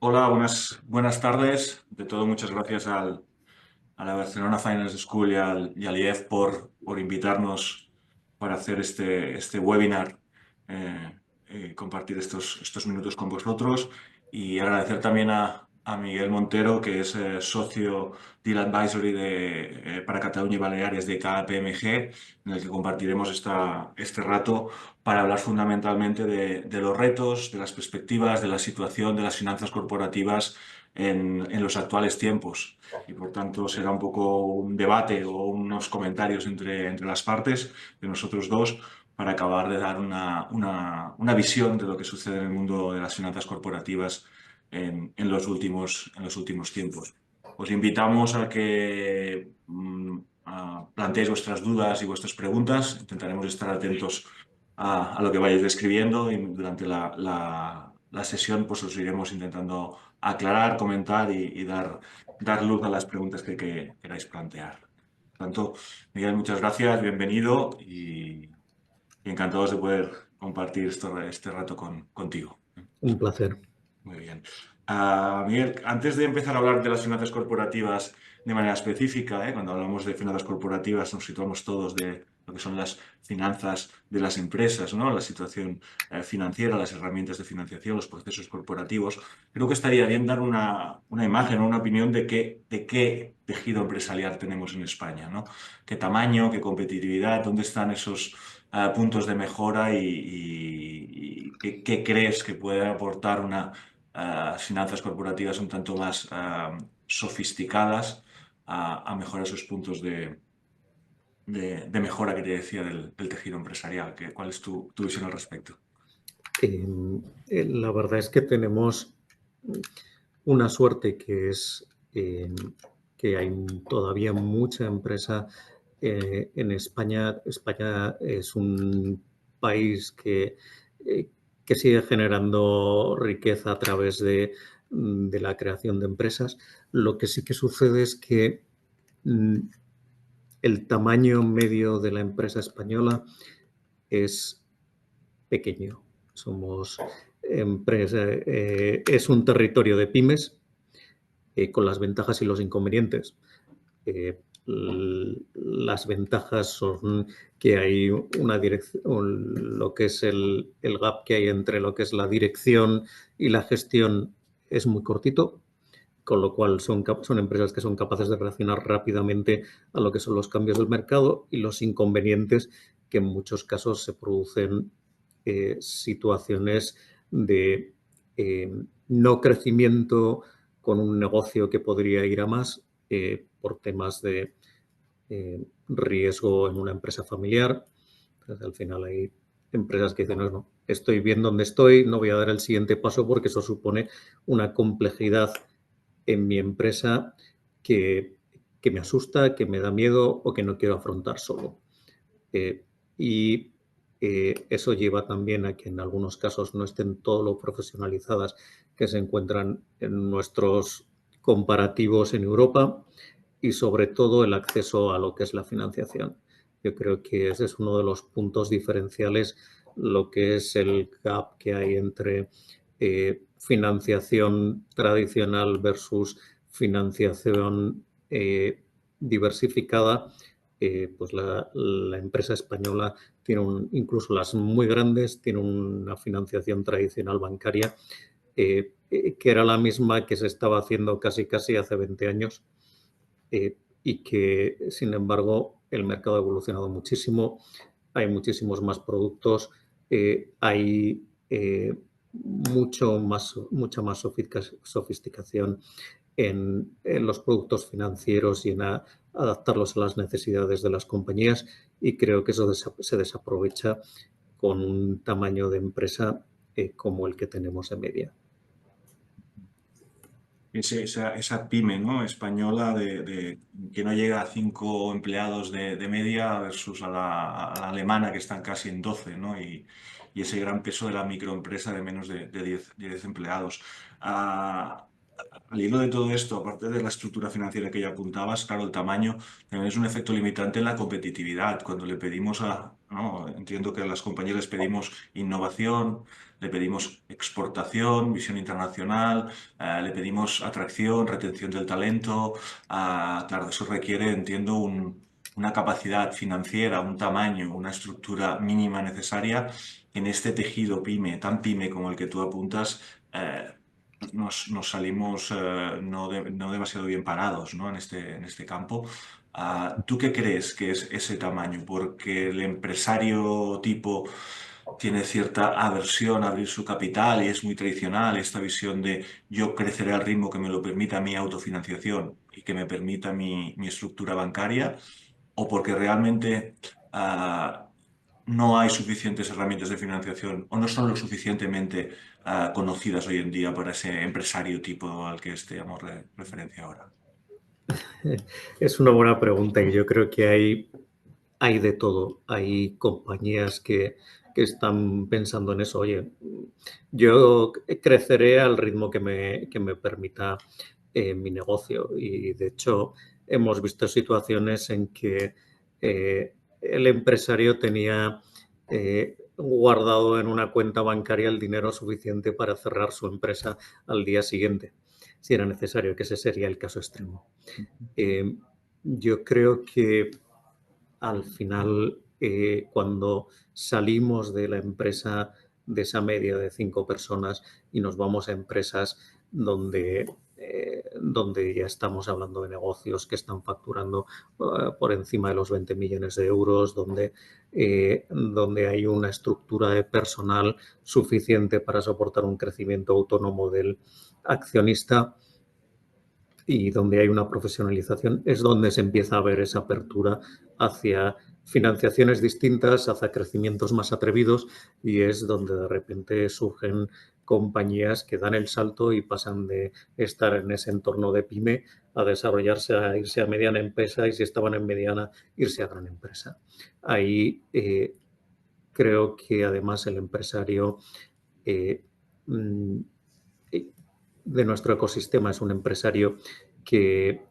Hola, buenas tardes. De todo, muchas gracias a la Barcelona Finance School y al IEF por invitarnos para hacer este webinar, eh, compartir estos minutos con vosotros y agradecer también a Miguel Montero, que es socio Deal Advisory para Cataluña y Baleares de KPMG, en el que compartiremos este rato para hablar fundamentalmente de los retos, de las perspectivas, de la situación de las finanzas corporativas en los actuales tiempos. Y por tanto será un poco un debate o unos comentarios entre las partes de nosotros dos para acabar de dar una visión de lo que sucede en el mundo de las finanzas corporativas en los últimos tiempos. Os invitamos a que planteéis vuestras dudas y vuestras preguntas. Intentaremos estar atentos a lo que vayáis describiendo y durante la sesión pues os iremos intentando aclarar, comentar y dar luz a las preguntas que queráis plantear. Por tanto, Miguel, muchas gracias, bienvenido y encantados de poder compartir este rato contigo. Un placer. Muy bien. Miguel, antes de empezar a hablar de las finanzas corporativas de manera específica, cuando hablamos de finanzas corporativas nos situamos todos de lo que son las finanzas de las empresas, ¿no? La situación financiera, las herramientas de financiación, los procesos corporativos. Creo que estaría bien dar una imagen o una opinión de qué tejido empresarial tenemos en España, ¿no? ¿Qué tamaño, qué competitividad, dónde están esos puntos de mejora y qué crees que puede aportar finanzas corporativas un tanto más sofisticadas a mejorar esos puntos de mejora que te decía del tejido empresarial? ¿Cuál es tu visión al respecto? La verdad es que tenemos una suerte que es que hay todavía mucha empresa en España. España es un país que sigue generando riqueza a través de la creación de empresas. Lo que sí que sucede es que mm, el tamaño medio de la empresa española es pequeño. Somos empresa, es un territorio de pymes con las ventajas y los inconvenientes. Las ventajas son que hay una dirección, lo que es el gap que hay entre lo que es la dirección y la gestión es muy cortito, con lo cual son empresas que son capaces de reaccionar rápidamente a lo que son los cambios del mercado, y los inconvenientes que en muchos casos se producen situaciones de no crecimiento con un negocio que podría ir a más por temas de riesgo en una empresa familiar. Entonces, al final hay empresas que dicen, no, no, estoy bien donde estoy, no voy a dar el siguiente paso porque eso supone una complejidad en mi empresa que, que me asusta, que me da miedo o que no quiero afrontar solo. Y eso lleva también a que en algunos casos no estén todo lo profesionalizadas que se encuentran en nuestros comparativos en Europa, y sobre todo el acceso a lo que es la financiación. Yo creo que ese es uno de los puntos diferenciales, lo que es el gap que hay entre financiación tradicional versus financiación diversificada. Pues la empresa española tiene incluso las muy grandes, tiene una financiación tradicional bancaria que era la misma que se estaba haciendo casi hace 20 años, y que, sin embargo, el mercado ha evolucionado muchísimo, hay muchísimos más productos, hay mucha más sofisticación en los productos financieros y en adaptarlos a las necesidades de las compañías, y creo que eso se desaprovecha con un tamaño de empresa como el que tenemos de media. Esa pyme, ¿no? Española que no llega a 5 empleados de media versus a la alemana, que están casi en 12, ¿no? Y ese gran peso de la microempresa de menos de 10 empleados. al hilo de todo esto, aparte de la estructura financiera que ya apuntabas, claro, el tamaño también es un efecto limitante en la competitividad. Cuando le pedimos ¿no? Entiendo que a las compañías les pedimos innovación, le pedimos exportación, visión internacional, le pedimos atracción, retención del talento. Claro, eso requiere, entiendo, una capacidad financiera, un tamaño, una estructura mínima necesaria en este tejido pyme, tan pyme como el que tú apuntas. Nos salimos no demasiado bien parados, ¿no? En este campo. ¿Tú qué crees que es ese tamaño? Porque el empresario tipo tiene cierta aversión a abrir su capital y es muy tradicional esta visión de yo creceré al ritmo que me lo permita mi autofinanciación y que me permita mi estructura bancaria, o porque realmente no hay suficientes herramientas de financiación o no son lo suficientemente conocidas hoy en día para ese empresario tipo al que estemos referencia ahora. Es una buena pregunta y yo creo que hay de todo. Hay compañías que están pensando en eso. Oye, yo creceré al ritmo que me permita mi negocio. Y de hecho, hemos visto situaciones en que el empresario tenía guardado en una cuenta bancaria el dinero suficiente para cerrar su empresa al día siguiente, si era necesario, que ese sería el caso extremo. Eh, yo creo que al final, cuando salimos de la empresa, de esa media de 5 personas y nos vamos a empresas donde ya estamos hablando de negocios que están facturando por encima de los 20 millones de euros, donde hay una estructura de personal suficiente para soportar un crecimiento autónomo del accionista, y donde hay una profesionalización, es donde se empieza a ver esa apertura hacia financiaciones distintas, hacia crecimientos más atrevidos, y es donde de repente surgen compañías que dan el salto y pasan de estar en ese entorno de pyme a desarrollarse, a irse a mediana empresa, y si estaban en mediana, irse a gran empresa. Ahí creo que además el empresario eh, mm, de nuestro ecosistema es un empresario que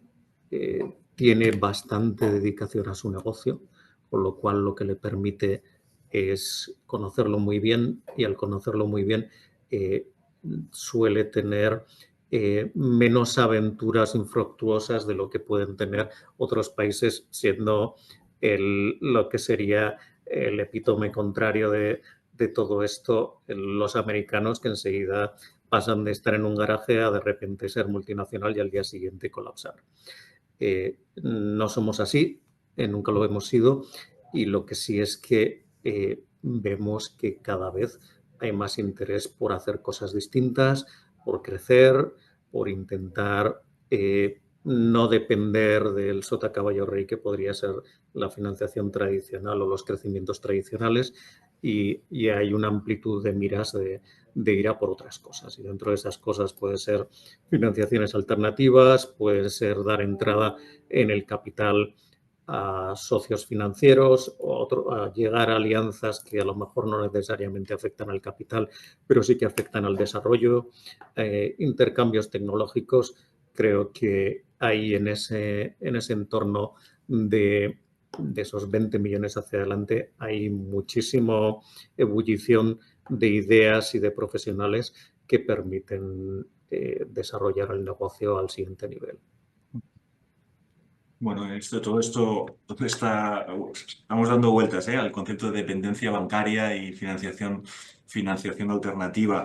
tiene bastante dedicación a su negocio, con lo cual lo que le permite es conocerlo muy bien, y al conocerlo muy bien eh, suele tener menos aventuras infructuosas de lo que pueden tener otros países, siendo lo que sería el epítome contrario de todo esto, los americanos, que enseguida pasan de estar en un garaje a de repente ser multinacional y al día siguiente colapsar. No somos así, nunca lo hemos sido, y lo que sí es que vemos que cada vez hay más interés por hacer cosas distintas, por crecer, por intentar no depender del sota caballo rey que podría ser la financiación tradicional o los crecimientos tradicionales, y hay una amplitud de miras de ir a por otras cosas. Y dentro de esas cosas puede ser financiaciones alternativas, puede ser dar entrada en el capital a socios financieros, o a llegar a alianzas que a lo mejor no necesariamente afectan al capital, pero sí que afectan al desarrollo, intercambios tecnológicos. Creo que ahí en ese entorno de esos 20 millones hacia adelante hay muchísima ebullición de ideas y de profesionales que permiten desarrollar el negocio al siguiente nivel. Bueno, todo esto estamos dando vueltas, al concepto de dependencia bancaria y financiación alternativa,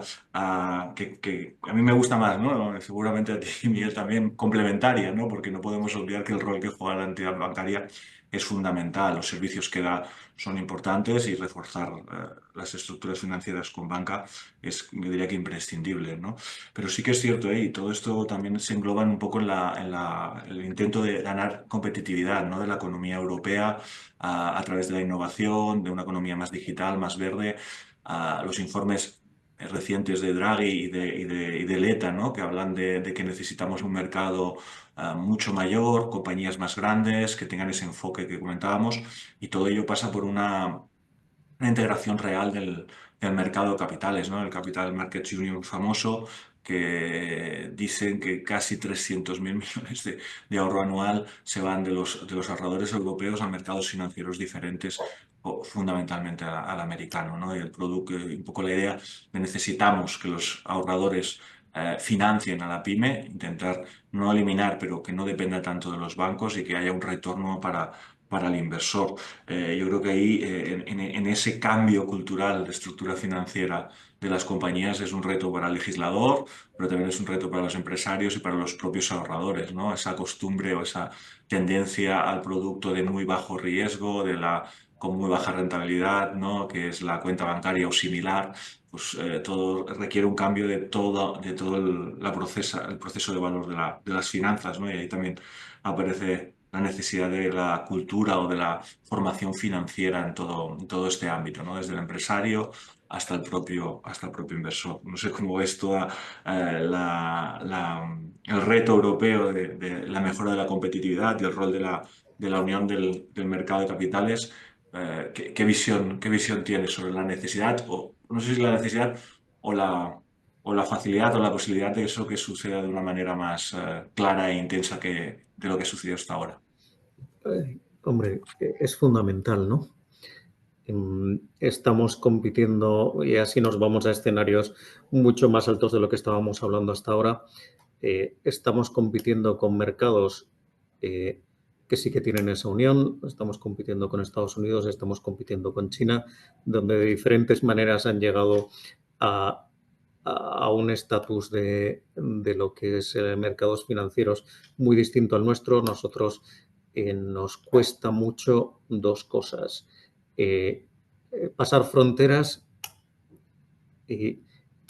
que a mí me gusta más, ¿no? Seguramente a ti, Miguel, también complementaria, ¿no? Porque no podemos olvidar que el rol que juega la entidad bancaria es fundamental. Los servicios que da son importantes y reforzar las estructuras financieras con banca es, yo diría que imprescindible, ¿no? Pero sí que es cierto, y todo esto también se engloba un poco en el intento de ganar competitividad, ¿no? De la economía europea a través de la innovación, de una economía más digital, más verde. Los informes recientes de Draghi y de Letta, ¿no? Que hablan de que necesitamos un mercado mucho mayor, compañías más grandes, que tengan ese enfoque que comentábamos, y todo ello pasa por una integración real del mercado de capitales, ¿no? El Capital Markets Union famoso, que dicen que casi 300.000 millones de ahorro anual se van de los ahorradores europeos a mercados financieros diferentes, o fundamentalmente al americano, ¿no? Y el producto, un poco la idea de necesitamos que los ahorradores financien a la pyme, intentar no eliminar, pero que no dependa tanto de los bancos y que haya un retorno para el inversor. Yo creo que ahí, en ese cambio cultural de estructura financiera de las compañías, es un reto para el legislador, pero también es un reto para los empresarios y para los propios ahorradores, ¿no? Esa costumbre o esa tendencia al producto de muy bajo riesgo, con muy baja rentabilidad, ¿no? Que es la cuenta bancaria o similar, pues todo requiere un cambio de todo el proceso de valor de las finanzas, ¿no? Y ahí también aparece la necesidad de la cultura o de la formación financiera en todo este ámbito, ¿no? Desde el empresario hasta el propio inversor. No sé cómo ves toda el reto europeo de la mejora de la competitividad y el rol de la unión del mercado de capitales. ¿Qué visión tienes sobre la necesidad, o no sé si la necesidad o la facilidad o la posibilidad de eso que suceda de una manera más clara e intensa de lo que sucedió hasta ahora? Hombre, es fundamental, ¿no? Estamos compitiendo y así nos vamos a escenarios mucho más altos de lo que estábamos hablando hasta ahora. Estamos compitiendo con mercados que sí que tienen esa unión. Estamos compitiendo con Estados Unidos, estamos compitiendo con China, donde de diferentes maneras han llegado a, a un estatus de lo que es mercados financieros muy distinto al nuestro. Nosotros nos cuesta mucho dos cosas. Pasar fronteras y,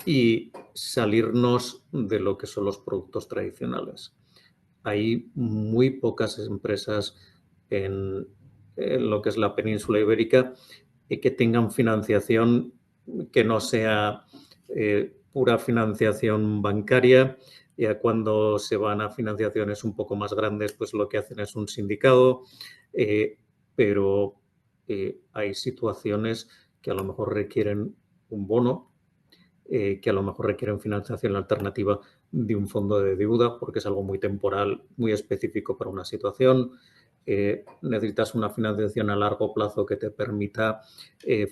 y salirnos de lo que son los productos tradicionales. Hay muy pocas empresas en lo que es la península ibérica que tengan financiación que no sea pura financiación bancaria. Ya cuando se van a financiaciones un poco más grandes, pues lo que hacen es un sindicado, pero hay situaciones que a lo mejor requieren un bono, que a lo mejor requieren financiación alternativa de un fondo de deuda, porque es algo muy temporal, muy específico para una situación. Necesitas una financiación a largo plazo que te permita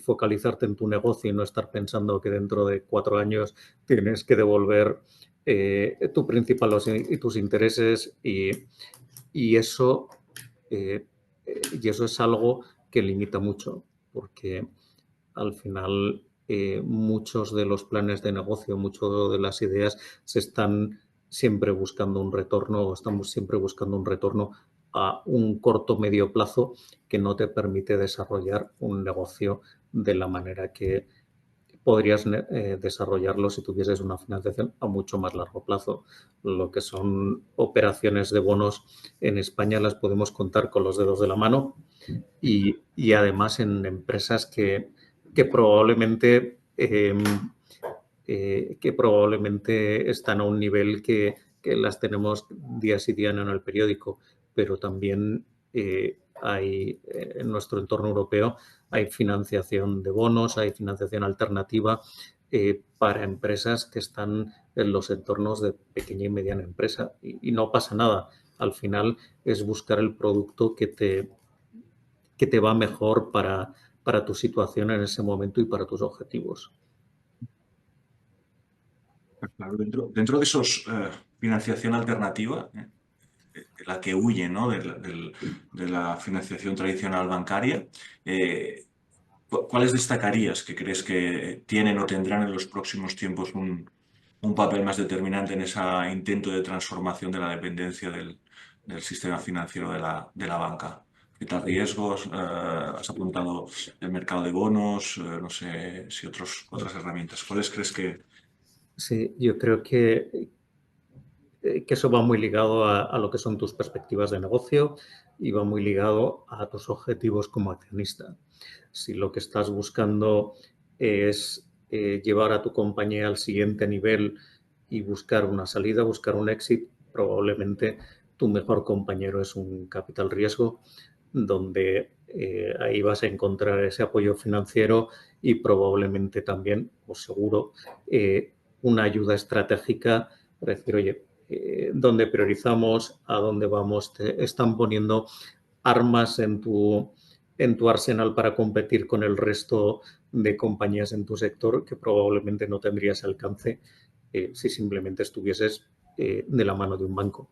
focalizarte en tu negocio y no estar pensando que dentro de 4 años tienes que devolver tu principal y tus intereses y eso, eh, y eso es algo que limita mucho, porque al final muchos de los planes de negocio, muchas de las ideas se están siempre buscando un retorno o estamos siempre buscando un retorno a un corto medio plazo que no te permite desarrollar un negocio de la manera que podrías desarrollarlo si tuvieses una financiación a mucho más largo plazo. Lo que son operaciones de bonos en España las podemos contar con los dedos de la mano y además en empresas que probablemente, que probablemente están a un nivel que las tenemos días y días en el periódico, pero también hay en nuestro entorno europeo hay financiación de bonos, hay financiación alternativa para empresas que están en los entornos de pequeña y mediana empresa y no pasa nada. Al final es buscar el producto que te va mejor para tu situación en ese momento y para tus objetivos. Claro, dentro de esos financiación alternativa, de la que huye, ¿no? De la financiación tradicional bancaria, ¿cuáles destacarías que crees que tienen o tendrán en los próximos tiempos un papel más determinante en ese intento de transformación de la dependencia del sistema financiero de la banca? Quitar riesgos, has apuntado el mercado de bonos, no sé si otras herramientas. ¿Cuáles crees que... Sí, yo creo que eso va muy ligado a lo que son tus perspectivas de negocio y va muy ligado a tus objetivos como accionista. Si lo que estás buscando es llevar a tu compañía al siguiente nivel y buscar una salida, buscar un exit, probablemente tu mejor compañero es un capital riesgo, donde ahí vas a encontrar ese apoyo financiero y probablemente también, o seguro, una ayuda estratégica para decir, oye, ¿dónde priorizamos? ¿A dónde vamos? Te están poniendo armas en tu arsenal para competir con el resto de compañías en tu sector que probablemente no tendrías alcance si simplemente estuvieses de la mano de un banco.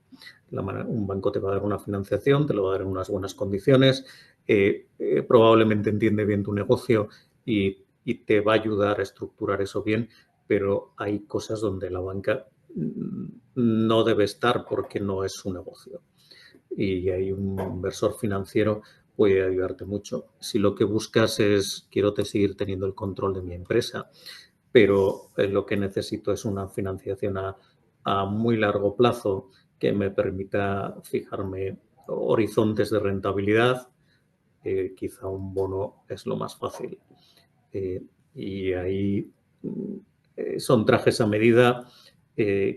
Un banco te va a dar una financiación, te lo va a dar en unas buenas condiciones, probablemente entiende bien tu negocio y te va a ayudar a estructurar eso bien, pero hay cosas donde la banca no debe estar porque no es su negocio. Y hay un inversor financiero puede ayudarte mucho. Si lo que buscas es quiero seguir teniendo el control de mi empresa, pero lo que necesito es una financiación a muy largo plazo que me permita fijarme horizontes de rentabilidad, quizá un bono es lo más fácil. Y ahí son trajes a medida.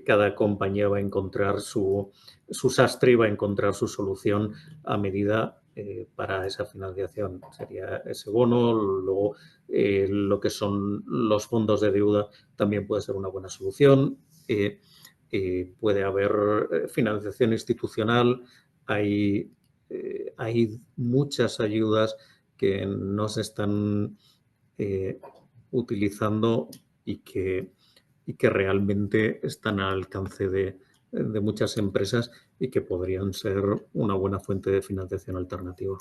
Cada compañía va a encontrar su sastre y va a encontrar su solución a medida para esa financiación. Sería ese bono, luego lo que son los fondos de deuda también puede ser una buena solución. Puede haber financiación institucional, hay muchas ayudas que no se están utilizando y que realmente están al alcance de muchas empresas y que podrían ser una buena fuente de financiación alternativa.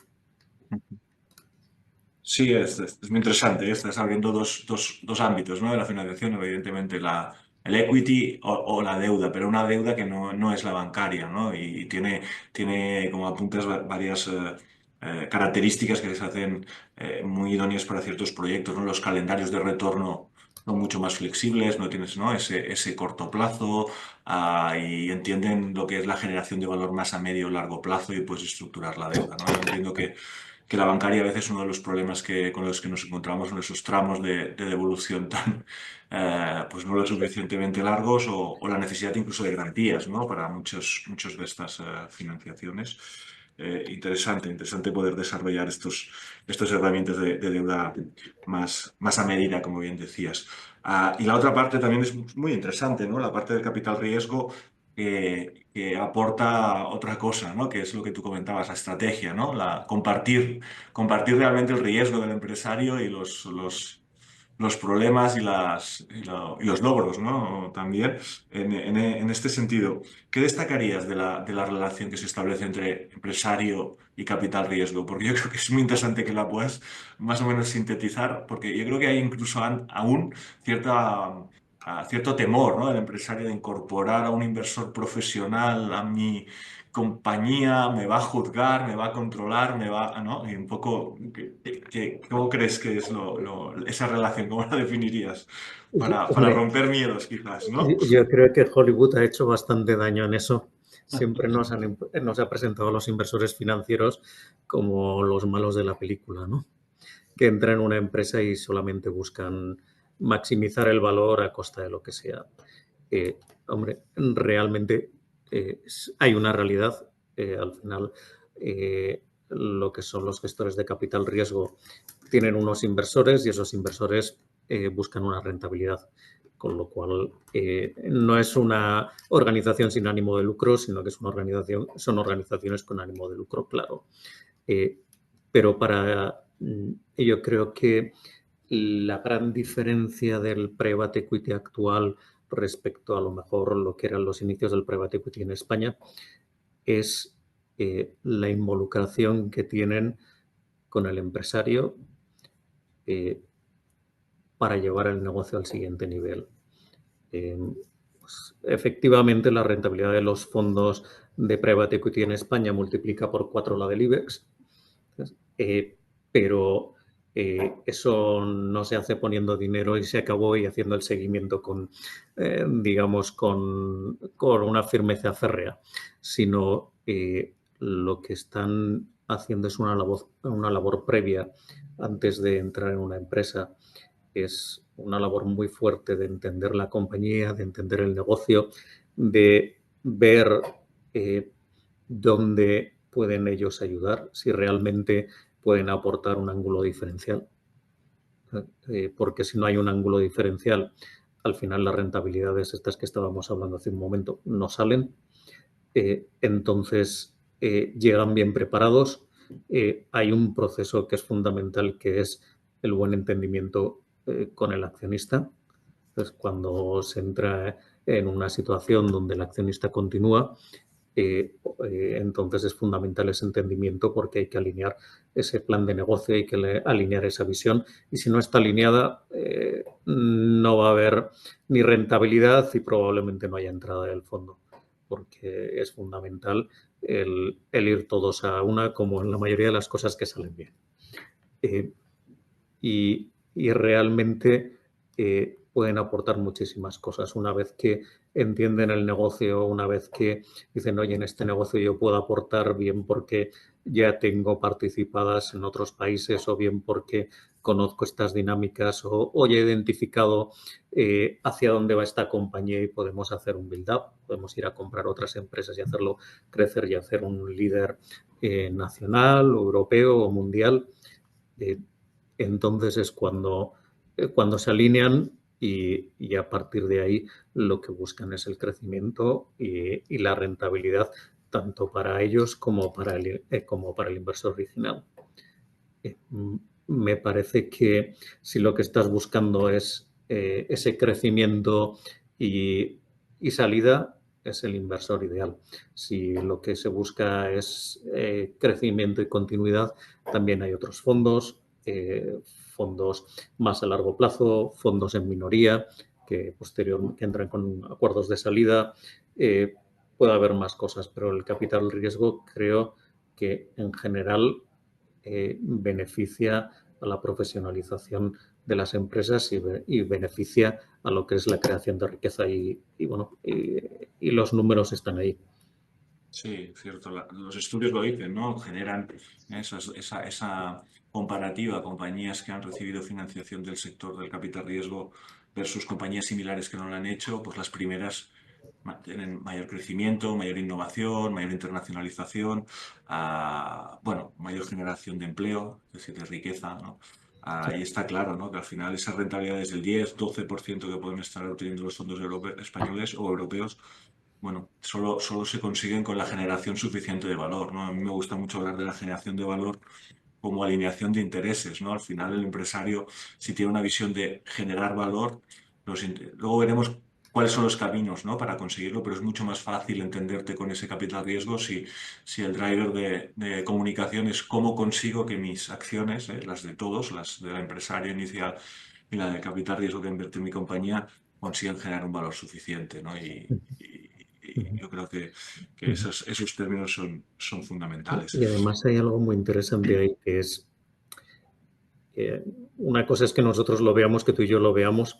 Sí, es muy interesante. Estás abriendo dos ámbitos, ¿no? De la financiación, evidentemente el equity o la deuda, pero una deuda que no es la bancaria, ¿no? Y tiene como apuntes, varias características que les hacen muy idóneas para ciertos proyectos, ¿no? Los calendarios de retorno son mucho más flexibles, no tienes, ¿no? ese corto plazo, y entienden lo que es la generación de valor más a medio o largo plazo y puedes estructurar la deuda, ¿no? Yo entiendo que la bancaria a veces es uno de los problemas con los que nos encontramos en esos tramos de devolución tan, pues no lo suficientemente largos o la necesidad incluso de garantías, ¿no? Para muchos de estas financiaciones. Interesante poder desarrollar estos herramientas de deuda más a medida, como bien decías. Y la otra parte también es muy interesante, ¿no? La parte del capital riesgo que aporta otra cosa, ¿no? Que es lo que tú comentabas, la estrategia, ¿no? Compartir realmente el riesgo del empresario y los problemas y los logros, ¿no? También, en este sentido, ¿qué destacarías de la relación que se establece entre empresario y capital riesgo? Porque yo creo que es muy interesante que la puedas más o menos sintetizar, porque yo creo que hay incluso aún cierto temor, ¿no? Del empresario de incorporar a un inversor profesional a mi compañía, me va a juzgar, me va a controlar, ¿no? Y un poco, ¿cómo crees que es esa relación? ¿Cómo la definiría para Hombre, romper miedos, quizás, ¿no? yo creo que Hollywood ha hecho bastante daño en eso. Siempre nos ha presentado a los inversores financieros como los malos de la película, ¿no? Que entran en una empresa y solamente buscan maximizar el valor a costa de lo que sea. Hombre, realmente hay una realidad. Al final, lo que son los gestores de capital riesgo tienen unos inversores y esos inversores buscan una rentabilidad. Con lo cual, no es una organización sin ánimo de lucro, sino que es son organizaciones con ánimo de lucro, claro. Pero yo creo que la gran diferencia del private equity actual respecto a lo mejor lo que eran los inicios del private equity en España es la involucración que tienen con el empresario para llevar el negocio al siguiente nivel. Pues, efectivamente, la rentabilidad de los fondos de private equity en España multiplica por 4 la del IBEX, pero eso no se hace poniendo dinero y se acabó y haciendo el seguimiento digamos, con una firmeza férrea, sino lo que están haciendo es una labor previa antes de entrar en una empresa. Es una labor muy fuerte de entender la compañía, de entender el negocio, de ver dónde pueden ellos ayudar, si realmente pueden aportar un ángulo diferencial. Porque si no hay un ángulo diferencial al final las rentabilidades estas que estábamos hablando hace un momento no salen. Entonces llegan bien preparados. Hay un proceso que es fundamental, que es el buen entendimiento con el accionista. Entonces, cuando se entra en una situación donde el accionista continúa, entonces es fundamental ese entendimiento, porque hay que alinear ese plan de negocio, hay que alinear esa visión, y si no está alineada no va a haber ni rentabilidad y probablemente no haya entrada del fondo, porque es fundamental el ir todos a una, como en la mayoría de las cosas que salen bien. Y realmente pueden aportar muchísimas cosas. Una vez que entienden el negocio, una vez que dicen, oye, en este negocio yo puedo aportar, bien porque ya tengo participadas en otros países, o bien porque conozco estas dinámicas, o ya he identificado hacia dónde va esta compañía y podemos hacer un build-up, podemos ir a comprar otras empresas y hacerlo crecer y hacer un líder nacional, o europeo o mundial. Entonces es cuando se alinean, y a partir de ahí lo que buscan es el crecimiento y la rentabilidad, tanto para ellos como para el inversor original. Me parece que si lo que estás buscando es ese crecimiento y salida, es el inversor ideal. Si lo que se busca es crecimiento y continuidad, también hay otros fondos, fondos más a largo plazo, fondos en minoría que posteriormente entran con acuerdos de salida. Puede haber más cosas, pero el capital riesgo creo que en general beneficia a la profesionalización de las empresas y beneficia a lo que es la creación de riqueza, y los números están ahí. Sí, cierto. Los estudios lo dicen, ¿no? Generan esa comparativa, compañías que han recibido financiación del sector del capital riesgo versus compañías similares que no lo han hecho, pues las primeras tienen mayor crecimiento, mayor innovación, mayor internacionalización, bueno, mayor generación de empleo, es decir, de riqueza, ¿no? Sí. Y está claro, ¿no? Que al final esas rentabilidades del 10-12% que pueden estar obteniendo los fondos españoles o europeos, bueno, solo se consiguen con la generación suficiente de valor, ¿no? A mí me gusta mucho hablar de la generación de valor como alineación de intereses, ¿no? Al final el empresario, si tiene una visión de generar valor, luego veremos cuáles son los caminos, ¿no? Para conseguirlo, pero es mucho más fácil entenderte con ese capital riesgo si el driver de comunicación es cómo consigo que mis acciones, las de todos, las del empresario inicial y la del capital riesgo que invierte en mi compañía, consigan generar un valor suficiente, ¿no? Y yo creo que esos términos son fundamentales. Y además hay algo muy interesante ahí, que es una cosa es que nosotros lo veamos, que tú y yo lo veamos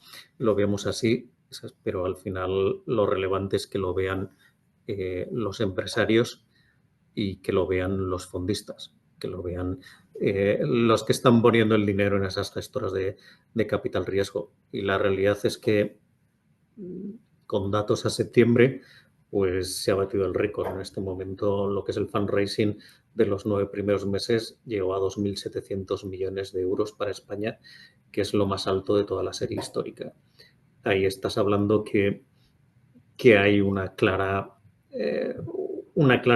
así, pero al final lo relevante es que lo vean los empresarios y que lo vean los fondistas, que lo vean los que están poniendo el dinero en esas gestoras de capital riesgo. Y la realidad es que con datos a septiembre, pues se ha batido el récord. En este momento, lo que es el fundraising de los 9 primeros meses llegó a 2.700 millones de euros para España, que es lo más alto de toda la serie histórica. Ahí estás hablando que hay una clara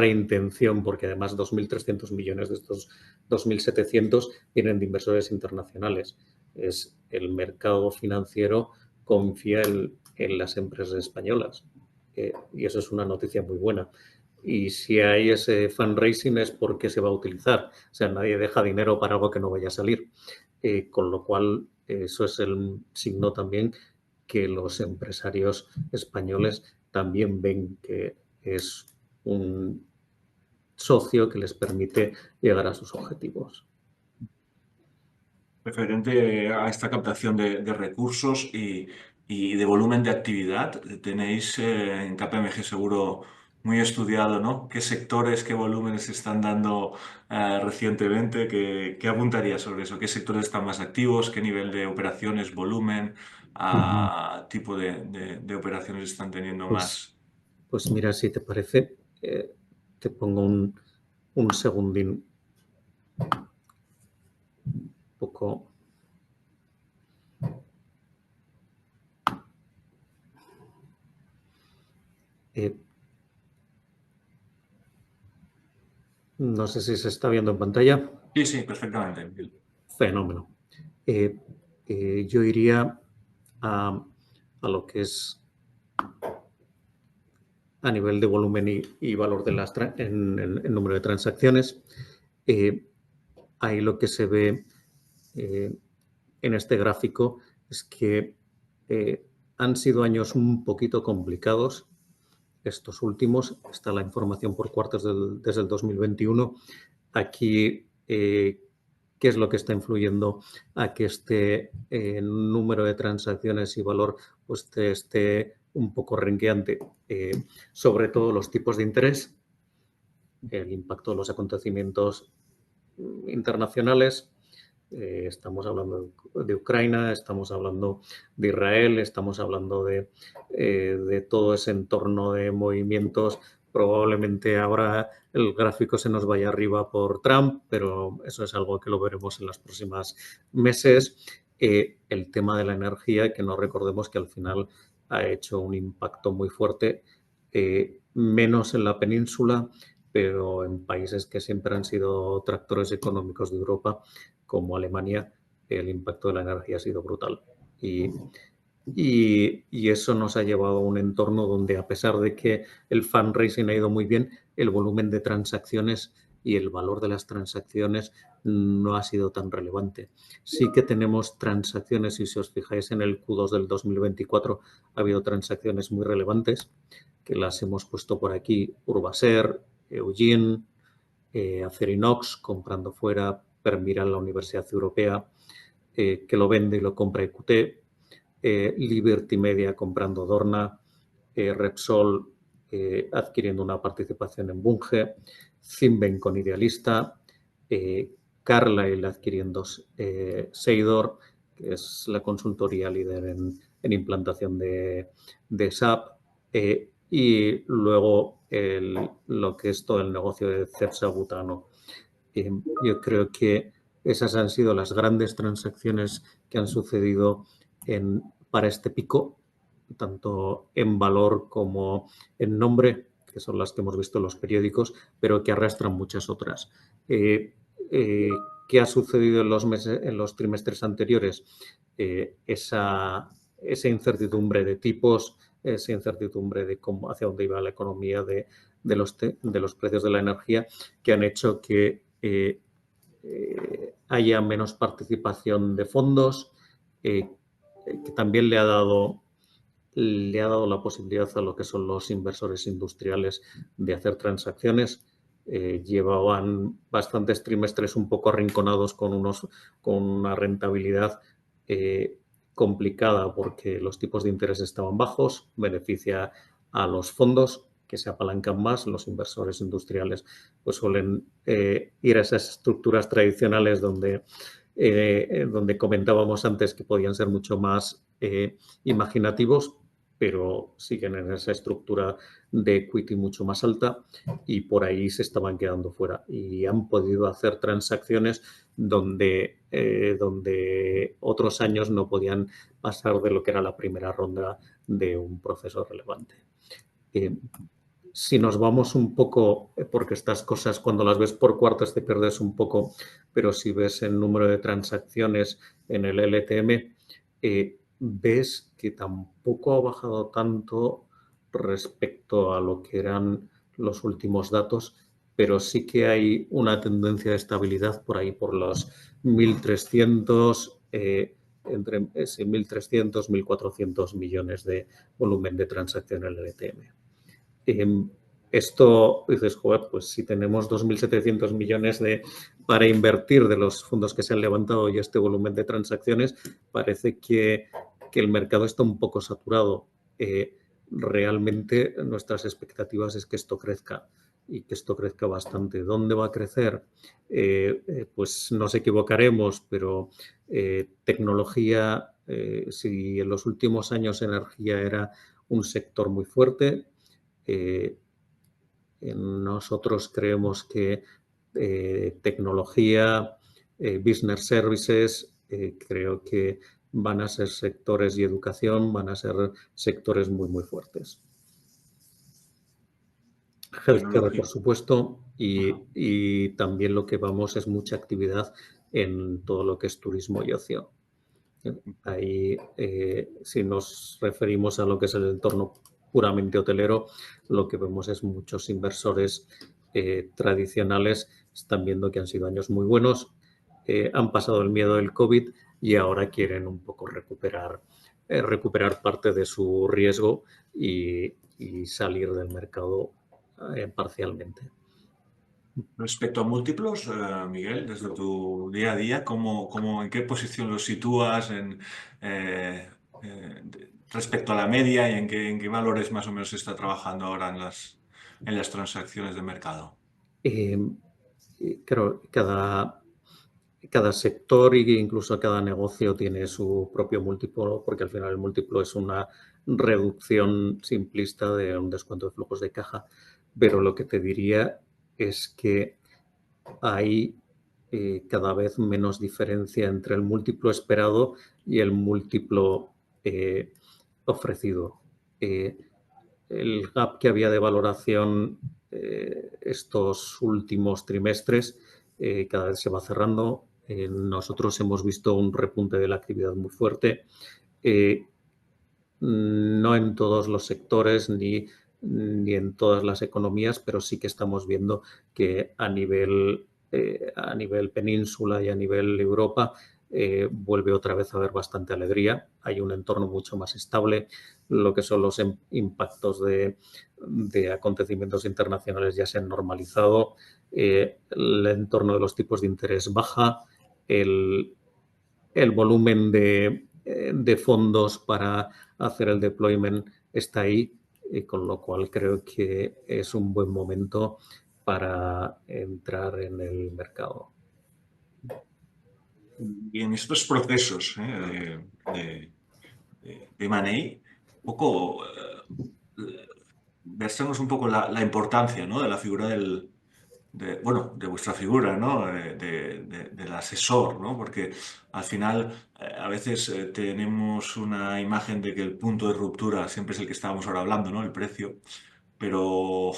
intención, porque además 2.300 millones de estos 2.700 vienen de inversores internacionales. Es el mercado financiero confía en las empresas españolas, y eso es una noticia muy buena. Y si hay ese fundraising es porque se va a utilizar. O sea, nadie deja dinero para algo que no vaya a salir. Con lo cual, eso es el signo también que los empresarios españoles también ven que es un socio que les permite llegar a sus objetivos. Referente a esta captación de recursos y de volumen de actividad, tenéis en KPMG seguro muy estudiado, ¿no? ¿Qué sectores, qué volúmenes se están dando recientemente? ¿Qué apuntaría sobre eso? ¿Qué sectores están más activos? ¿Qué nivel de operaciones, volumen, tipo de operaciones están teniendo Pues, más? pues mira, si te parece, te pongo un segundín poco. No sé si se está viendo en pantalla. Sí, sí, perfectamente. Fenómeno. Yo iría a lo que es a nivel de volumen y valor de en número de transacciones. Ahí lo que se ve en este gráfico es que han sido años un poquito complicados. Estos últimos, está la información por cuartos desde el 2021. Aquí, ¿qué es lo que está influyendo a que este número de transacciones y valor pues, esté un poco renqueante? Sobre todo los tipos de interés, el impacto de los acontecimientos internacionales. Estamos hablando de Ucrania, estamos hablando de Israel, estamos hablando de todo ese entorno de movimientos. Probablemente ahora el gráfico se nos vaya arriba por Trump, pero eso es algo que lo veremos en los próximos meses. El tema de la energía, que no recordemos que al final ha hecho un impacto muy fuerte, menos en la península, pero en países que siempre han sido tractores económicos de Europa, como Alemania, el impacto de la energía ha sido brutal. Y eso nos ha llevado a un entorno donde, a pesar de que el fundraising ha ido muy bien, el volumen de transacciones y el valor de las transacciones no ha sido tan relevante. Sí que tenemos transacciones, y si os fijáis en el Q2 del 2024, ha habido transacciones muy relevantes, que las hemos puesto por aquí: Urbaser, Eugene, Acerinox comprando fuera, Permiral, la Universidad Europea, que lo vende y lo compra EQT, Liberty Media comprando Dorna, Repsol adquiriendo una participación en Bunge, Zinben con Idealista, Carlyle adquiriendo Seidor, que es la consultoría líder en implantación de SAP, y luego lo que es todo el negocio de Cepsa Butano. Yo creo que esas han sido las grandes transacciones que han sucedido para este pico, tanto en valor como en nombre, que son las que hemos visto en los periódicos, pero que arrastran muchas otras. ¿Qué ha sucedido en los trimestres anteriores? Esa incertidumbre de tipos, esa incertidumbre de cómo, hacia dónde iba la economía, de los precios de la energía, que han hecho que haya menos participación de fondos, que también le ha dado la posibilidad a lo que son los inversores industriales de hacer transacciones. Llevaban bastantes trimestres un poco arrinconados con una rentabilidad complicada, porque los tipos de interés estaban bajos, beneficia a los fondos que se apalancan más. Los inversores industriales pues suelen ir a esas estructuras tradicionales donde comentábamos antes que podían ser mucho más imaginativos, pero siguen en esa estructura de equity mucho más alta, y por ahí se estaban quedando fuera y han podido hacer transacciones donde otros años no podían pasar de lo que era la primera ronda de un proceso relevante. Si nos vamos un poco, porque estas cosas cuando las ves por cuartos te pierdes un poco, pero si ves el número de transacciones en el LTM, ves que tampoco ha bajado tanto respecto a lo que eran los últimos datos, pero sí que hay una tendencia de estabilidad por ahí, por los 1.300, entre 1.300 y 1.400 millones de volumen de transacción en el LTM. Esto, dices, joder, pues si tenemos 2.700 millones para invertir de los fondos que se han levantado y este volumen de transacciones, parece que el mercado está un poco saturado. Realmente nuestras expectativas es que esto crezca, y que esto crezca bastante. ¿Dónde va a crecer? Pues nos equivocaremos, pero tecnología, si en los últimos años energía era un sector muy fuerte, nosotros creemos que tecnología, business services, creo que van a ser sectores, y educación van a ser sectores muy, muy fuertes. Healthcare, por tecnología. supuesto, Ajá. y también lo que vamos es mucha actividad en todo lo que es turismo y ocio. Ahí, si nos referimos a lo que es el entorno puramente hotelero, lo que vemos es muchos inversores tradicionales están viendo que han sido años muy buenos, han pasado el miedo del COVID y ahora quieren un poco recuperar parte de su riesgo y salir del mercado parcialmente. Respecto a múltiplos, Miguel, desde tu día a día, ¿en qué posición los sitúas respecto a la media y en qué valores más o menos se está trabajando ahora en las transacciones de mercado? Eh, Claro, cada sector e incluso cada negocio tiene su propio múltiplo, porque al final el múltiplo es una reducción simplista de un descuento de flujos de caja. Pero lo que te diría es que hay cada vez menos diferencia entre el múltiplo esperado y el múltiplo ofrecido. Eh, el gap que había de valoración estos últimos trimestres cada vez se va cerrando. Nosotros hemos visto un repunte de la actividad muy fuerte. Eh, no en todos los sectores ni en todas las economías, pero sí que estamos viendo que a nivel península y a nivel Europa vuelve otra vez a haber bastante alegría. Hay un entorno mucho más estable. Lo que son los impactos de acontecimientos internacionales ya se han normalizado. El entorno de los tipos de interés baja. El, el volumen de fondos para hacer el deployment está ahí, con lo cual creo que es un buen momento para entrar en el mercado. Y en estos procesos de M&A, un poco, versanos un poco la importancia, ¿no?, de la figura bueno, de vuestra figura, ¿no?, del asesor, ¿no? Porque al final a veces tenemos una imagen de que el punto de ruptura siempre es el que estábamos ahora hablando, ¿no?, el precio, pero,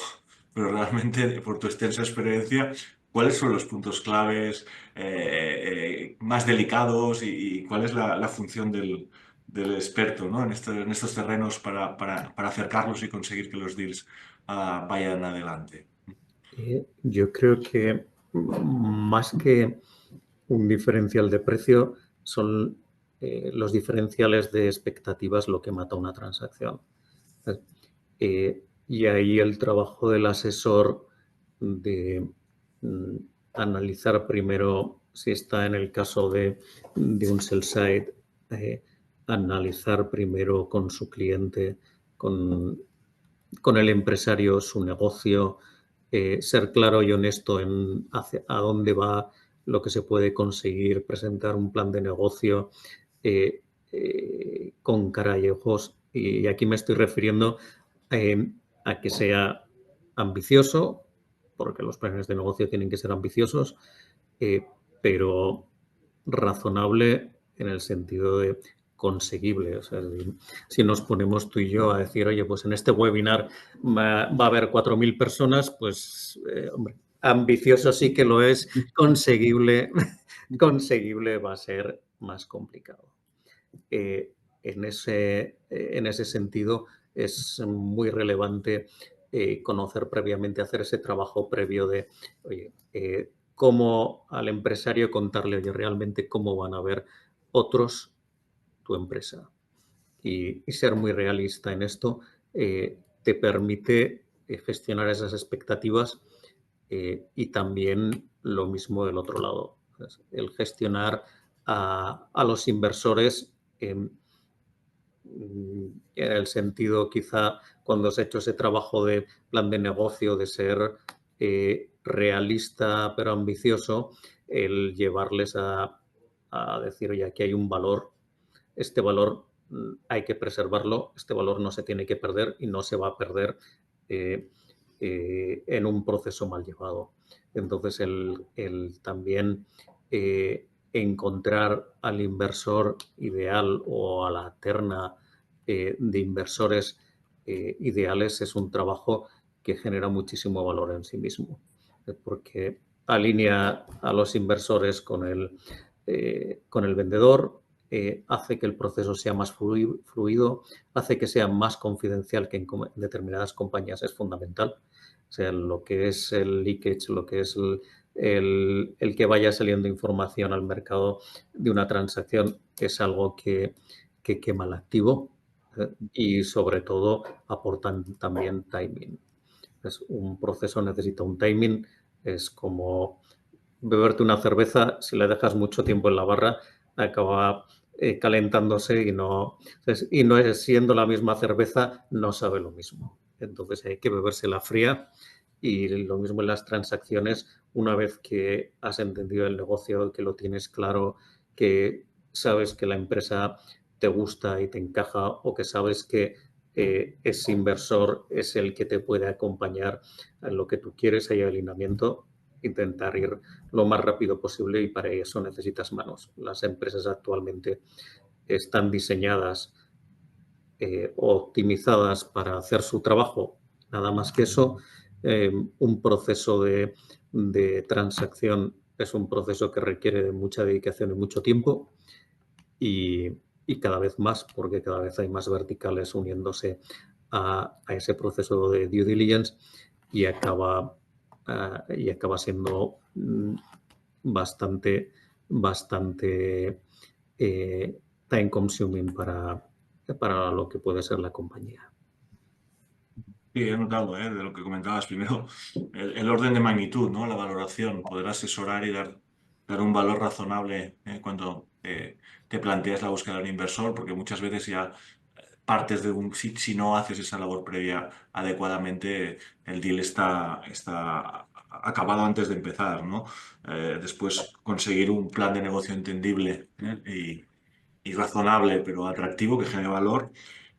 pero realmente, por tu extensa experiencia, ¿cuáles son los puntos claves más delicados y cuál es la función del experto, ¿no?, en estos terrenos para acercarlos y conseguir que los deals vayan adelante? Yo creo que más que un diferencial de precio son los diferenciales de expectativas lo que mata una transacción. Y ahí el trabajo del asesor de mm, analizar primero si está en el caso de un sell side, analizar primero con su cliente, con el empresario, su negocio, ser claro y honesto en a dónde va, lo que se puede conseguir, presentar un plan de negocio eh, con cara y ojos. Y aquí me estoy refiriendo a que sea ambicioso, porque los planes de negocio tienen que ser ambiciosos, eh, pero razonable en el sentido de conseguible. O sea, si nos ponemos tú y yo a decir, oye, pues en este webinar va a haber 4.000 personas, pues, hombre, ambicioso sí que lo es, conseguible, conseguible va a ser más complicado. En ese sentido, es muy relevante conocer previamente, hacer ese trabajo previo de, oye, cómo al empresario contarle, oye, realmente cómo van a ver otros tu empresa. Y ser muy realista en esto te permite gestionar esas expectativas y también lo mismo del otro lado. El gestionar a los inversores en el sentido quizá cuando se ha hecho ese trabajo de plan de negocio, de ser realista pero ambicioso, el llevarles a decir, oye, aquí hay un valor, este valor hay que preservarlo, este valor no se tiene que perder y no se va a perder eh, en un proceso mal llevado. Entonces, el también encontrar al inversor ideal o a la terna de inversores ideales es un trabajo que genera muchísimo valor en sí mismo, porque alinea a los inversores con el vendedor, hace que el proceso sea más fluido, hace que sea más confidencial, que en determinadas compañías es fundamental. O sea, lo que es el leakage, lo que es el que vaya saliendo información al mercado de una transacción es algo que quema el activo, y sobre todo aportan también timing. Un proceso necesita un timing, es como beberte una cerveza, si la dejas mucho tiempo en la barra, acaba calentándose y no es siendo la misma cerveza, no sabe lo mismo. Entonces hay que bebérsela fría, y lo mismo en las transacciones, una vez que has entendido el negocio, que lo tienes claro, que sabes que la empresa te gusta y te encaja, o que sabes que ese inversor es el que te puede acompañar en lo que tú quieres, hay alineamiento, intentar ir lo más rápido posible, y para eso necesitas manos. Las empresas actualmente están diseñadas o optimizadas para hacer su trabajo, nada más que eso. Un proceso de transacción es un proceso que requiere de mucha dedicación y mucho tiempo, y, y cada vez más, porque cada vez hay más verticales uniéndose a ese proceso de due diligence, y acaba siendo bastante time consuming para lo que puede ser la compañía. Sí, he notado, de lo que comentabas primero, el orden de magnitud, ¿no? La valoración, poder asesorar y dar un valor razonable cuando te planteas la búsqueda de un inversor, porque muchas veces ya partes de si no haces esa labor previa adecuadamente, el deal está acabado antes de empezar, ¿no? Después conseguir un plan de negocio entendible y razonable, pero atractivo, que genere valor.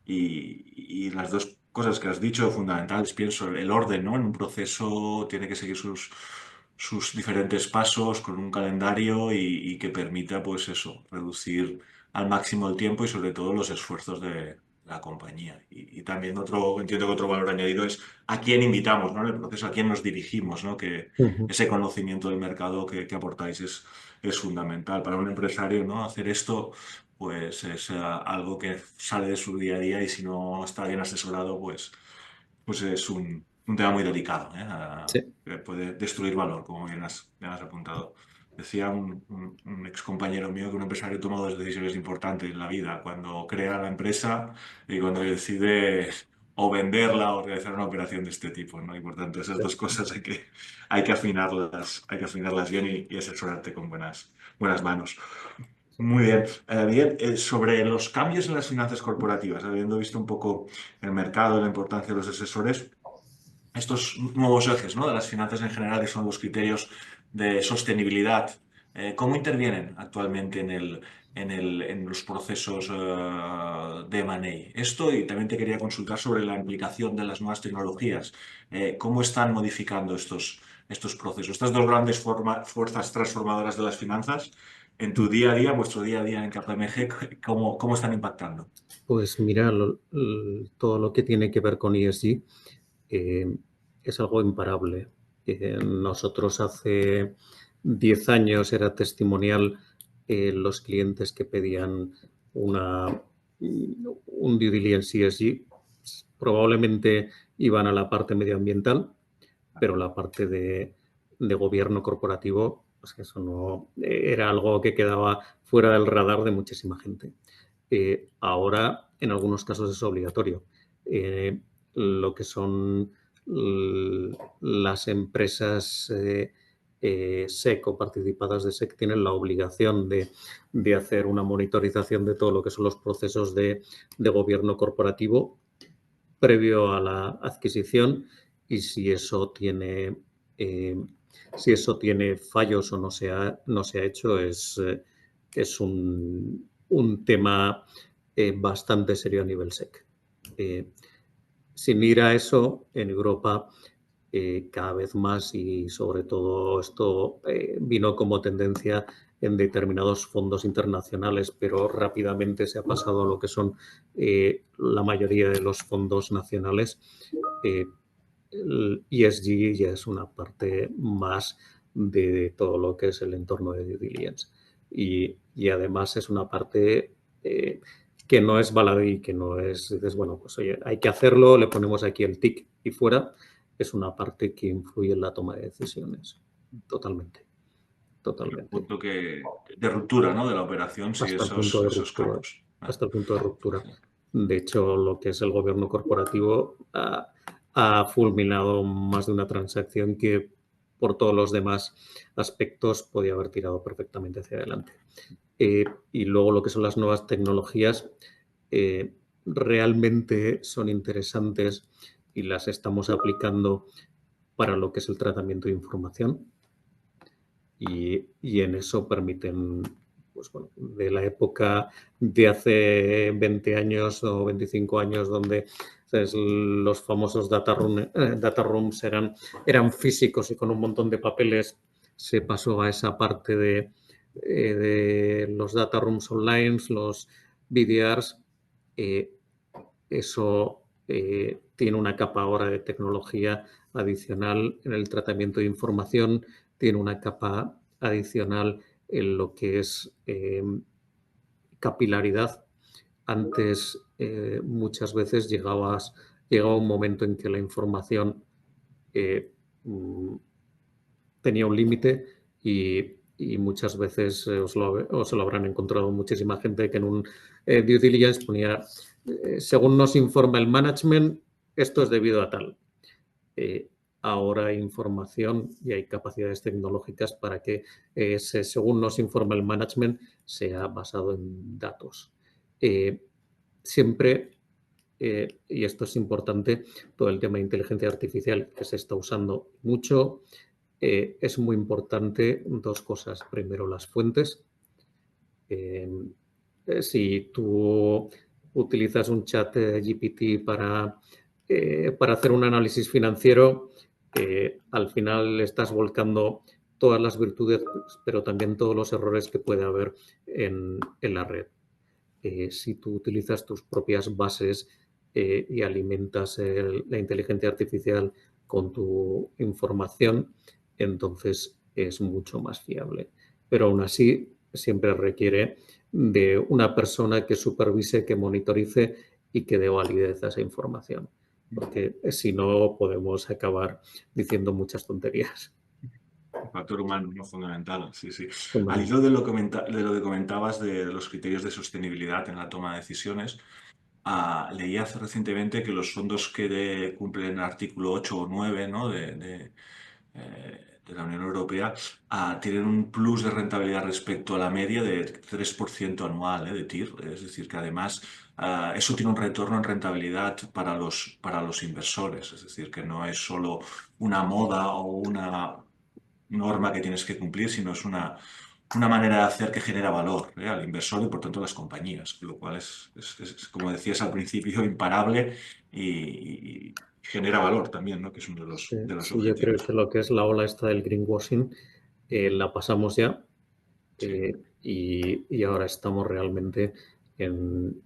Y las dos cosas que has dicho fundamentales, pienso, el orden, ¿no? En un proceso tiene que seguir sus diferentes pasos con un calendario y que permita, pues eso, reducir al máximo el tiempo y sobre todo los esfuerzos de la compañía. Y también entiendo que otro valor añadido es a quién invitamos, ¿no? En el proceso, a quién nos dirigimos, ¿no? Que ese conocimiento del mercado que aportáis es fundamental para un empresario, ¿no? Hacer esto pues es algo que sale de su día a día, y si no está bien asesorado, pues es un tema muy delicado, Sí. que puede destruir valor, como bien has apuntado. Decía un ex compañero mío que un empresario toma dos decisiones importantes en la vida: cuando crea la empresa y cuando decide o venderla o realizar una operación de este tipo, ¿no? Y por tanto, esas dos cosas hay que afinarlas bien y asesorarte con buenas manos. Muy bien. Bien, sobre los cambios en las finanzas corporativas, habiendo visto un poco el mercado y la importancia de los asesores, estos nuevos ejes, ¿no? De las finanzas en general, que son los criterios de sostenibilidad, ¿cómo intervienen actualmente en los procesos de M&A? Esto, y también te quería consultar sobre la implicación de las nuevas tecnologías. ¿Cómo están modificando estos procesos? Estas dos grandes fuerzas transformadoras de las finanzas, en tu día a día, vuestro día a día en KPMG, ¿cómo están impactando? Pues mira, todo lo que tiene que ver con ESG eh, es algo imparable. Nosotros hace 10 años era testimonial los clientes que pedían un due diligence ESG. Probablemente iban a la parte medioambiental, pero la parte de gobierno corporativo, pues eso no era algo que quedaba fuera del radar de muchísima gente. Ahora, en algunos casos, es obligatorio. Lo que son las empresas SEC o participadas de SEC tienen la obligación de hacer una monitorización de todo lo que son los procesos de gobierno corporativo previo a la adquisición, y eh, si eso tiene fallos o no se ha hecho, es un tema bastante serio a nivel SEC. Sin ir a eso, en Europa cada vez más, y sobre todo esto vino como tendencia en determinados fondos internacionales, pero rápidamente se ha pasado a lo que son la mayoría de los fondos nacionales. el ESG ya es una parte más de todo lo que es el entorno de due diligence. Y además es una parte que no es baladí, que no es, dices, bueno, pues oye, hay que hacerlo, le ponemos aquí el tic y fuera. Es una parte que influye en la toma de decisiones. Totalmente, Un totalmente. punto de ruptura, ¿no? De la operación, sí, Hasta el punto de esos ruptura. cambios. Hasta el punto de ruptura. De hecho, lo que es el gobierno corporativo ha fulminado más de una transacción que por todos los demás aspectos podía haber tirado perfectamente hacia adelante. Y luego lo que son las nuevas tecnologías realmente son interesantes y las estamos aplicando para lo que es el tratamiento de información y en eso permiten, pues bueno, de la época de hace 20 años o 25 años donde ¿sabes? Los famosos data rooms eran físicos y con un montón de papeles, se pasó a esa parte de los data rooms online, los BDRs. eh, Eso tiene una capa ahora de tecnología adicional en el tratamiento de información, tiene una capa adicional en lo que es capilaridad. Antes muchas veces llegaba un momento en que la información eh, mm, tenía un límite y muchas veces os lo habrán encontrado muchísima gente que en un due diligence ponía, según nos informa el management, esto es debido a tal. Eh, Ahora hay información y hay capacidades tecnológicas para que según nos informa el management, sea basado en datos. Eh, Siempre, y esto es importante, todo el tema de inteligencia artificial que se está usando mucho, es muy importante dos cosas. Primero, las fuentes. Eh, si tú utilizas un chat GPT para hacer un análisis financiero, al final estás volcando todas las virtudes, pero también todos los errores que puede haber en la red. Si tú utilizas tus propias bases y alimentas la inteligencia artificial con tu información, entonces es mucho más fiable. Pero aún así, siempre requiere de una persona que supervise, que monitorice y que dé validez a esa información. Porque si no, podemos acabar diciendo muchas tonterías. El factor humano, ¿no? Fundamental, sí, sí. Al Fundamental. hilo de lo que comentabas de los criterios de sostenibilidad en la toma de decisiones, leí recientemente que los fondos que cumplen el artículo 8 o 9, ¿no? De la Unión Europea tienen un plus de rentabilidad respecto a la media de 3% anual de TIR. Es decir, que además eso tiene un retorno en rentabilidad para los inversores. Es decir, que no es solo una moda o una norma que tienes que cumplir, sino es una manera de hacer que genera valor al inversor y por tanto a las compañías, lo cual como decías al principio, imparable y genera valor también, ¿no? Que es uno Sí, de los sí, yo creo objetivos. que lo que es la ola esta del greenwashing la pasamos ya Sí. y ahora estamos realmente en,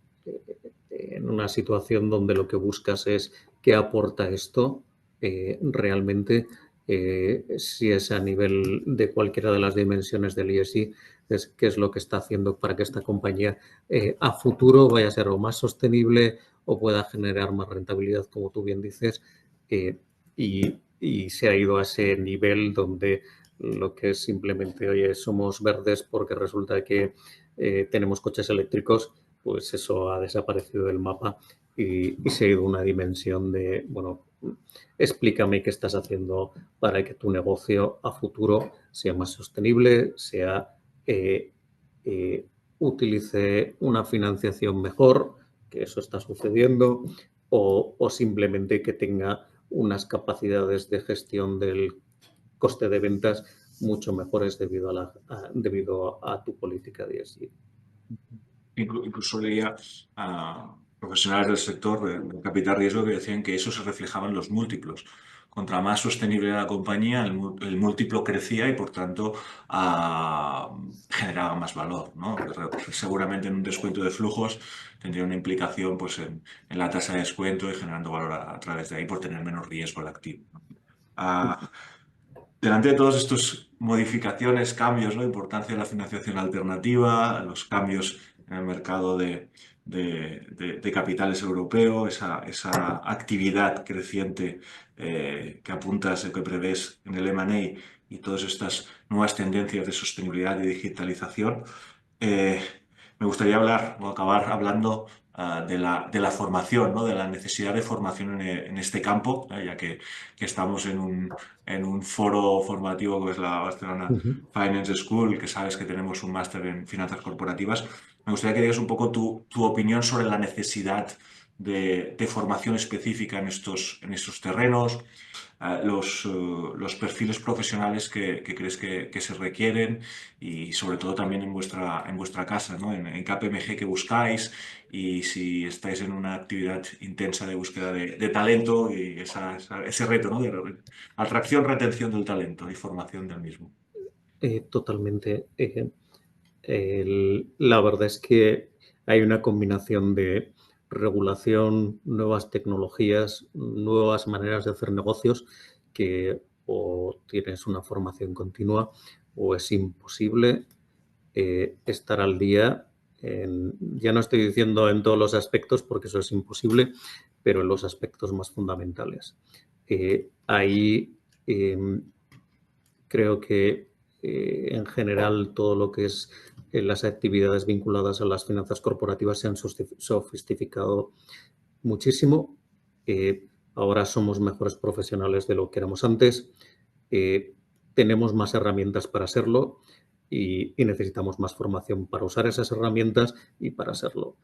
en una situación donde lo que buscas es qué aporta esto realmente, si es a nivel de cualquiera de las dimensiones del ESG, es qué es lo que está haciendo para que esta compañía a futuro vaya a ser o más sostenible o pueda generar más rentabilidad, como tú bien dices, y se ha ido a ese nivel donde lo que es simplemente, oye, somos verdes porque resulta que tenemos coches eléctricos, pues eso ha desaparecido del mapa y se ha ido a una dimensión de, bueno, explícame qué estás haciendo para que tu negocio a futuro sea más sostenible, eh, eh, utilice una financiación mejor, que eso está sucediendo, o simplemente que tenga unas capacidades de gestión del coste de ventas mucho mejores debido a tu política de ESG. Incluso leía a profesionales del sector del capital riesgo que decían que eso se reflejaba en los múltiplos. contra más sostenible era la compañía, el múltiplo crecía y por tanto generaba más valor, ¿no? Seguramente en un descuento de flujos tendría una implicación pues, en la tasa de descuento y generando valor a través de ahí por tener menos riesgo el activo, ¿no? Ah, Delante de todas estas modificaciones, cambios, ¿no? Importancia de la financiación alternativa, los cambios en el mercado de capitales europeo, esa actividad creciente que apuntas, que prevés en el M&A y todas estas nuevas tendencias de sostenibilidad y digitalización, eh, me gustaría hablar o acabar hablando de la formación, ¿no? De la necesidad de formación en este campo, ya que estamos en un foro formativo que es la Barcelona Ujú. Finance School, que sabes que tenemos un máster en finanzas corporativas. Me gustaría que digas un poco tu opinión sobre la necesidad de formación específica en estos terrenos, los perfiles profesionales que crees que se requieren y sobre todo también en vuestra casa, ¿no? En KPMG que buscáis y si estáis en una actividad intensa de búsqueda de talento y ese reto, ¿no? De atracción, retención del talento y formación del mismo. Totalmente. La verdad es que hay una combinación de regulación, nuevas tecnologías, nuevas maneras de hacer negocios que o tienes una formación continua o es imposible estar al día. Ya no estoy diciendo en todos los aspectos porque eso es imposible, pero en los aspectos más fundamentales. Ahí creo que en general todo lo que es las actividades vinculadas a las finanzas corporativas se han sofisticado muchísimo. Ahora somos mejores profesionales de lo que éramos antes. Eh, Tenemos más herramientas para serlo y necesitamos más formación para usar esas herramientas y para hacerlo.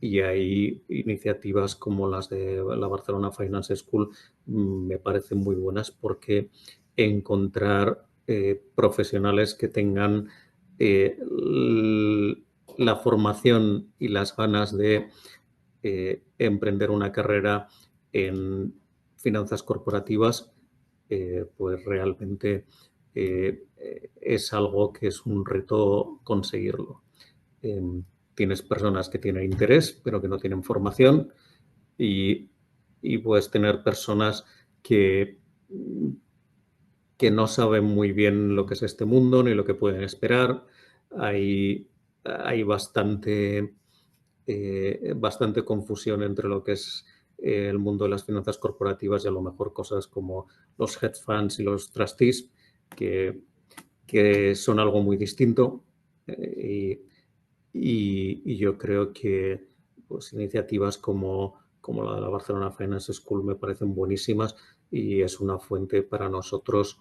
Y hay iniciativas como las de la Barcelona Finance School me parecen muy buenas porque encontrar profesionales que tengan la formación y las ganas de emprender una carrera en finanzas corporativas, pues realmente es algo que es un reto conseguirlo. Eh, Tienes personas que tienen interés pero que no tienen formación y, y puedes tener personas que, que no saben muy bien lo que es este mundo ni lo que pueden esperar. Hay bastante confusión entre lo que es el mundo de las finanzas corporativas y a lo mejor cosas como los hedge funds y los trustees, que, que son algo muy distinto. Y yo creo que pues, iniciativas como la de la Barcelona Finance School me parecen buenísimas y es una fuente para nosotros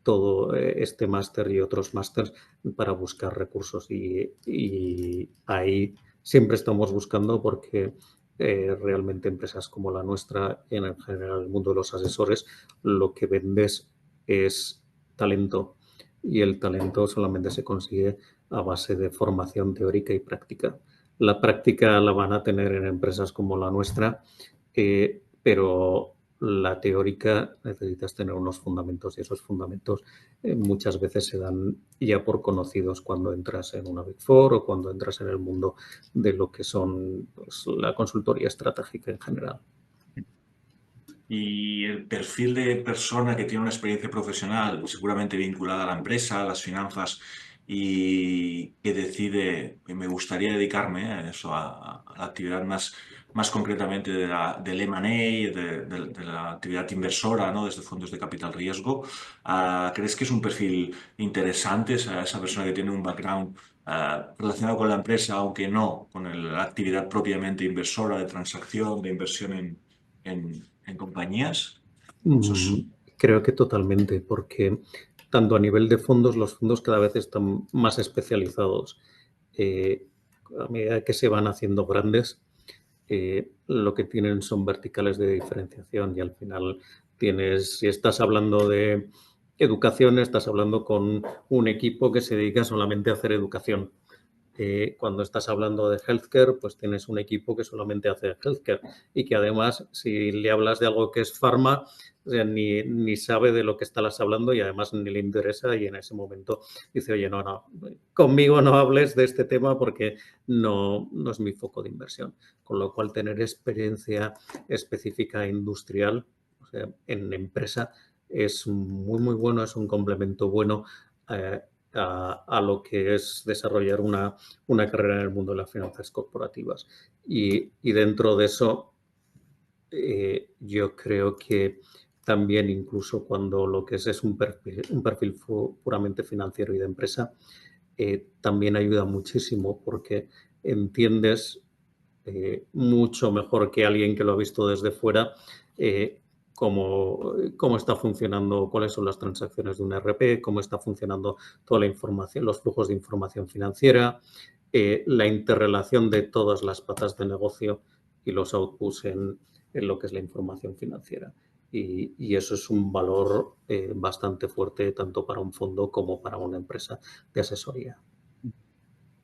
todo este máster y otros másters para buscar recursos y ahí siempre estamos buscando porque realmente empresas como la nuestra, en general el mundo de los asesores, lo que vendes es talento y el talento solamente se consigue a base de formación teórica y práctica. La práctica la van a tener en empresas como la nuestra, pero la teórica necesitas tener unos fundamentos y esos fundamentos muchas veces se dan ya por conocidos cuando entras en una Big Four o cuando entras en el mundo de lo que son pues, la consultoría estratégica en general. Y el perfil de persona que tiene una experiencia profesional, seguramente vinculada a la empresa, a las finanzas, y que decide, me gustaría dedicarme a eso, a la actividad más concretamente del M&A, de la actividad inversora, ¿no? Desde fondos de capital riesgo. ¿Crees que es un perfil interesante esa persona que tiene un background relacionado con la empresa, aunque no con la actividad propiamente inversora, de transacción, de inversión en compañías? Eso es- Creo que totalmente, porque tanto a nivel de fondos, los fondos cada vez están más especializados. Eh, a medida que se van haciendo grandes, lo que tienen son verticales de diferenciación y al final si estás hablando de educación, estás hablando con un equipo que se dedica solamente a hacer educación. Cuando estás hablando de healthcare, pues tienes un equipo que solamente hace healthcare y que además, si le hablas de algo que es pharma, o sea, ni sabe de lo que estás hablando y además ni le interesa y en ese momento dice, oye, no, conmigo no hables de este tema porque no es mi foco de inversión. Con lo cual, tener experiencia específica industrial, o sea, en empresa, es muy, muy bueno, es un complemento bueno a lo que es desarrollar una carrera en el mundo de las finanzas corporativas. Y dentro de eso, yo creo que también incluso cuando lo que es un perfil puramente financiero y de empresa, también ayuda muchísimo porque entiendes mucho mejor que alguien que lo ha visto desde fuera cómo está funcionando, cuáles son las transacciones de un ERP, cómo está funcionando toda la información, los flujos de información financiera, la interrelación de todas las patas de negocio y los outputs en lo que es la información financiera. Y eso es un valor bastante fuerte tanto para un fondo como para una empresa de asesoría.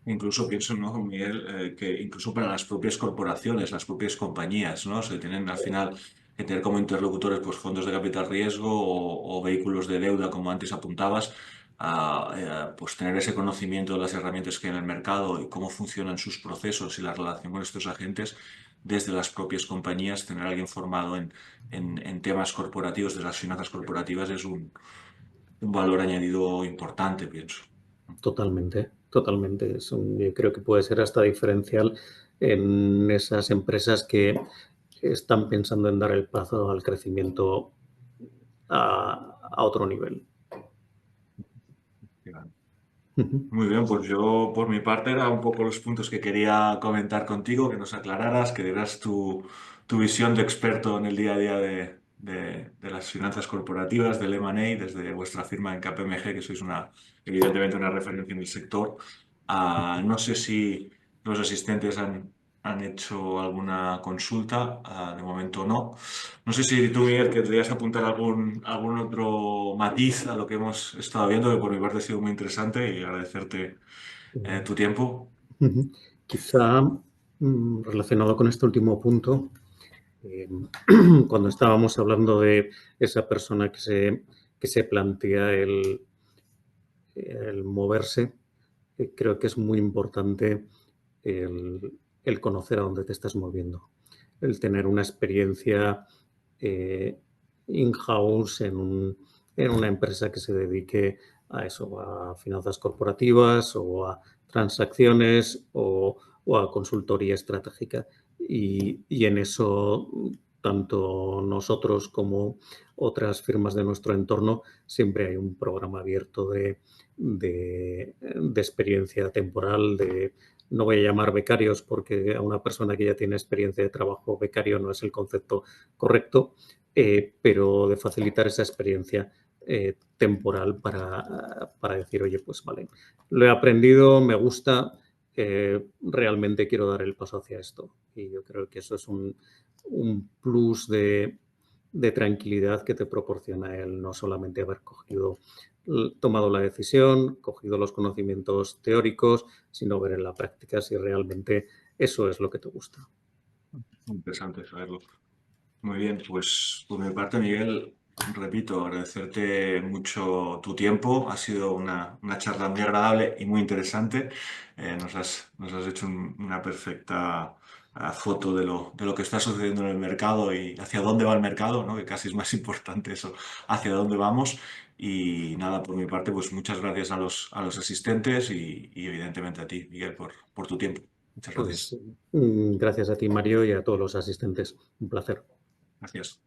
Incluso pienso, ¿no, Miguel, que incluso para las propias corporaciones, las propias compañías, ¿no? Se tienen al final que tener como interlocutores pues, fondos de capital riesgo o vehículos de deuda, como antes apuntabas, pues tener ese conocimiento de las herramientas que hay en el mercado y cómo funcionan sus procesos y la relación con estos agentes desde las propias compañías, tener a alguien formado en temas corporativos, de las finanzas corporativas, es un valor añadido importante, pienso. Totalmente, totalmente. Yo creo que puede ser hasta diferencial en esas empresas que están pensando en dar el paso al crecimiento a otro nivel. Ujú. Muy bien, pues yo por mi parte era un poco los puntos que quería comentar contigo, que nos aclararas, que dieras tu visión de experto en el día a día de las finanzas corporativas, del M&A, desde vuestra firma en KPMG, que sois evidentemente una referencia en el sector. No sé si los asistentes han hecho alguna consulta, de momento no. No sé si tú, Miguel, querrías apuntar algún otro matiz a lo que hemos estado viendo, que por mi parte ha sido muy interesante y agradecerte tu tiempo. Ujú. Quizá relacionado con este último punto, eh, cuando estábamos hablando de esa persona que se plantea el moverse, creo que es muy importante el conocer a dónde te estás moviendo, el tener una experiencia eh, in-house en una empresa que se dedique a eso, a finanzas corporativas o a transacciones o a consultoría estratégica. Y en eso, tanto nosotros como otras firmas de nuestro entorno, siempre hay un programa abierto de experiencia temporal, no voy a llamar becarios porque a una persona que ya tiene experiencia de trabajo becario no es el concepto correcto, pero de facilitar esa experiencia temporal para decir, oye, pues vale, lo he aprendido, me gusta, realmente quiero dar el paso hacia esto. Y yo creo que eso es un plus de tranquilidad que te proporciona el no solamente haber tomado la decisión, cogido los conocimientos teóricos, sino ver en la práctica si realmente eso es lo que te gusta. Interesante saberlo. Muy bien, pues por mi parte, Miguel, repito, agradecerte mucho tu tiempo. Ha sido una charla muy agradable y muy interesante. Nos has hecho una perfecta foto de lo que está sucediendo en el mercado y hacia dónde va el mercado, ¿no? Que casi es más importante eso, hacia dónde vamos. Y nada, por mi parte, pues muchas gracias a los asistentes y evidentemente a ti, Miguel, por tu tiempo. Muchas Pues gracias. gracias a ti, Mario, y a todos los asistentes. Un placer. Gracias.